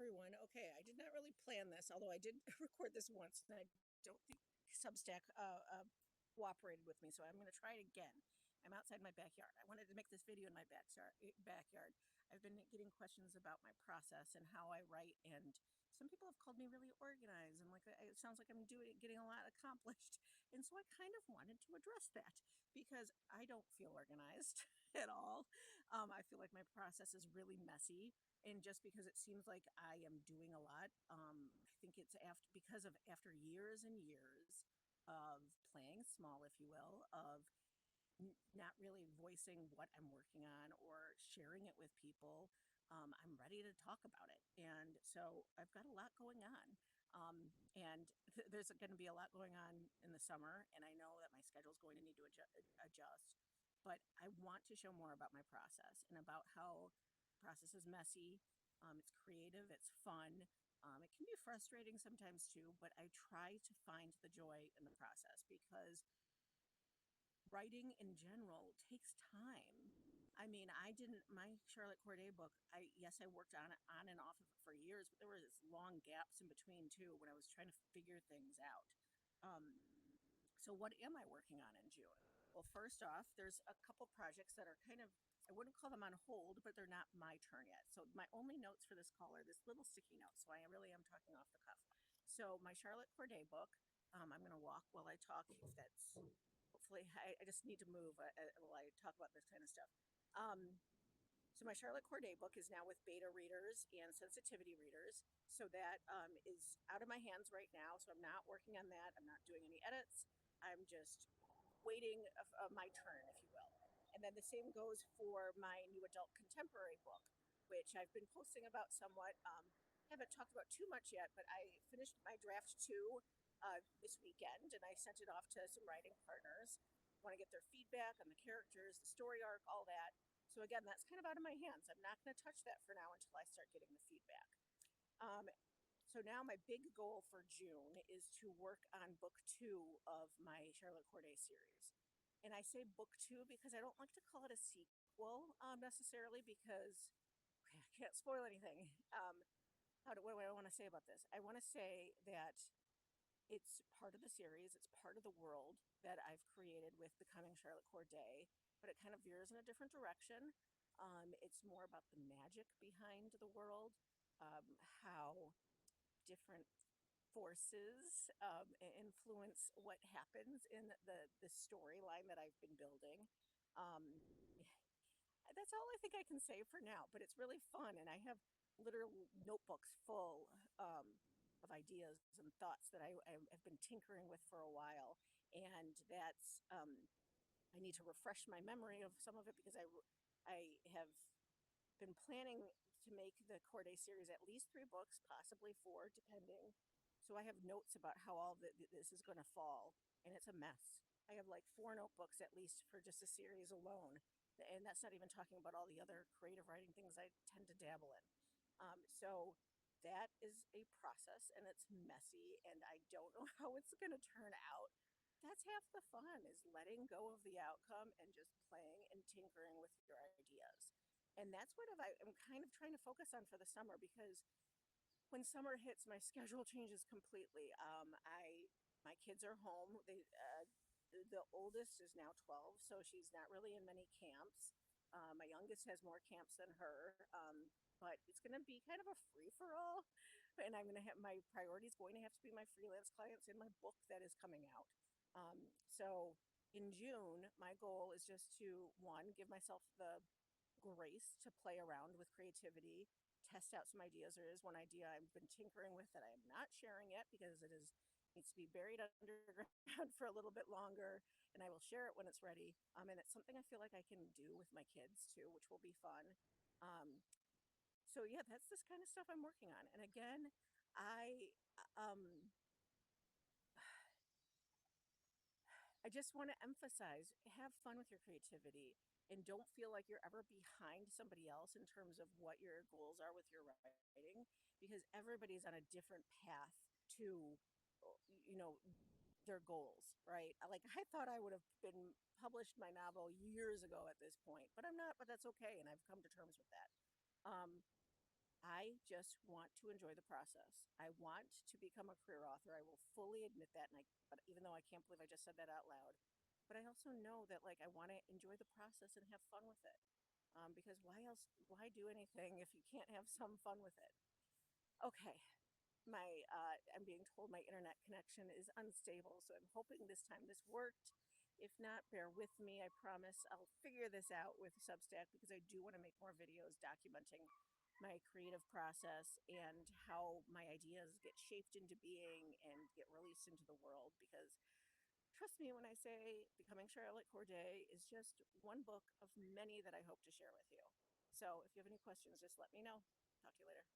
everyone. Okay, I did not really plan this, although I did record this once, and I don't think Substack cooperated with me, so I'm going to try it again. I'm outside my backyard. I wanted to make this video in my backyard. I've been getting questions about my process and how I write, and some people have called me really organized, and like it sounds like I'm getting a lot accomplished. And so I kind of wanted to address that because I don't feel organized at all. I feel like my process is really messy, and just because it seems like I am doing a lot, I think it's after years and years of playing small, if you will, of not really voicing what I'm working on or sharing it with people. I'm ready to talk about it, and so I've got a lot going on. And there's going to be a lot going on in the summer, and I know that my schedule is going to need to adjust. But I want to show more about my process and about how process is messy. It's creative, it's fun. It can be frustrating sometimes too, but I try to find the joy in the process because writing in general takes time. I mean, my Charlotte Corday book, I worked on it on and off of it for years, but there were these long gaps in between too when I was trying to figure things out. Um, so what am I working on in June? Well, first off, there's a couple projects that are kind of, I wouldn't call them on hold, but they're not my turn yet. So my only notes for this call are this little sticky note. So I really am talking off the cuff. So my Charlotte Corday book, I'm going to walk while I talk, if that's, hopefully, I just need to move while I talk about this kind of stuff. Um, so my Charlotte Corday book is now with beta readers and sensitivity readers. So that is out of my hands right now. So I'm not working on that. I'm not doing any edits. I'm just waiting my turn, if you will. And then the same goes for my new adult contemporary book, which I've been posting about somewhat. Haven't talked about too much yet, but I finished my draft two this weekend, and I sent it off to some writing partners. Want to get their feedback on the characters, the story arc, all that. So again, that's kind of out of my hands. I'm not going to touch that for now until I start getting the feedback. Um, so now my big goal for June is to work on book two of my Charlotte Corday series. And I say book two because I don't like to call it a sequel necessarily because okay, I can't spoil anything. What do I want to say about this? I want to say that it's part of the series, it's part of the world that I've created with Becoming Charlotte Corday, but it kind of veers in a different direction. It's more about the magic behind the world, how different forces influence what happens in the storyline that I've been building. Um, that's all I think I can say for now, but it's really fun, and I have literal notebooks full of ideas and thoughts that I have been tinkering with for a while, and that's I need to refresh my memory of some of it because I have been planning to make the Corday series at least 3 books, possibly 4, depending. So I have notes about how all this is going to fall, and it's a mess. I have like 4 notebooks at least for just a series alone, and that's not even talking about all the other creative writing things I tend to dabble in. So that is a process, and it's messy, and I don't know how it's going to turn out. That's half the fun, is letting go of the outcome and just playing and tinkering with your ideas. And that's what I'm kind of trying to focus on for the summer, because when summer hits, my schedule changes completely. My kids are home. The oldest is now 12, so she's not really in many camps. My youngest has more camps than her, but it's going to be kind of a free for all. And I'm going to have my priorities going to have to be my freelance clients and my book that is coming out. So in June, my goal is just to, one, give myself the grace to play around with creativity, test out some ideas. There is one idea I've been tinkering with that I am not sharing yet because needs to be buried underground for a little bit longer, and I will share it when it's ready. And it's something I feel like I can do with my kids too, which will be fun. So yeah, that's this kind of stuff I'm working on. And again, I um, I just want to emphasize, have fun with your creativity, and don't feel like you're ever behind somebody else in terms of what your goals are with your writing, because everybody's on a different path to, you know, their goals, right? Like, I thought I would have been published my novel years ago at this point, but I'm not, but that's okay. And I've come to terms with that. Um, I just want to enjoy the process. I want to become a career author. I will fully admit that. But even though I can't believe I just said that out loud, but I also know that like I want to enjoy the process and have fun with it. Because why else? Why do anything if you can't have some fun with it? Okay, I'm being told my internet connection is unstable, so I'm hoping this time this worked. If not, bear with me. I promise I'll figure this out with Substack because I do want to make more videos documenting my creative process and how my ideas get shaped into being and get released into the world. Because trust me when I say Becoming Charlotte Corday is just one book of many that I hope to share with you. So if you have any questions, just let me know. Talk to you later.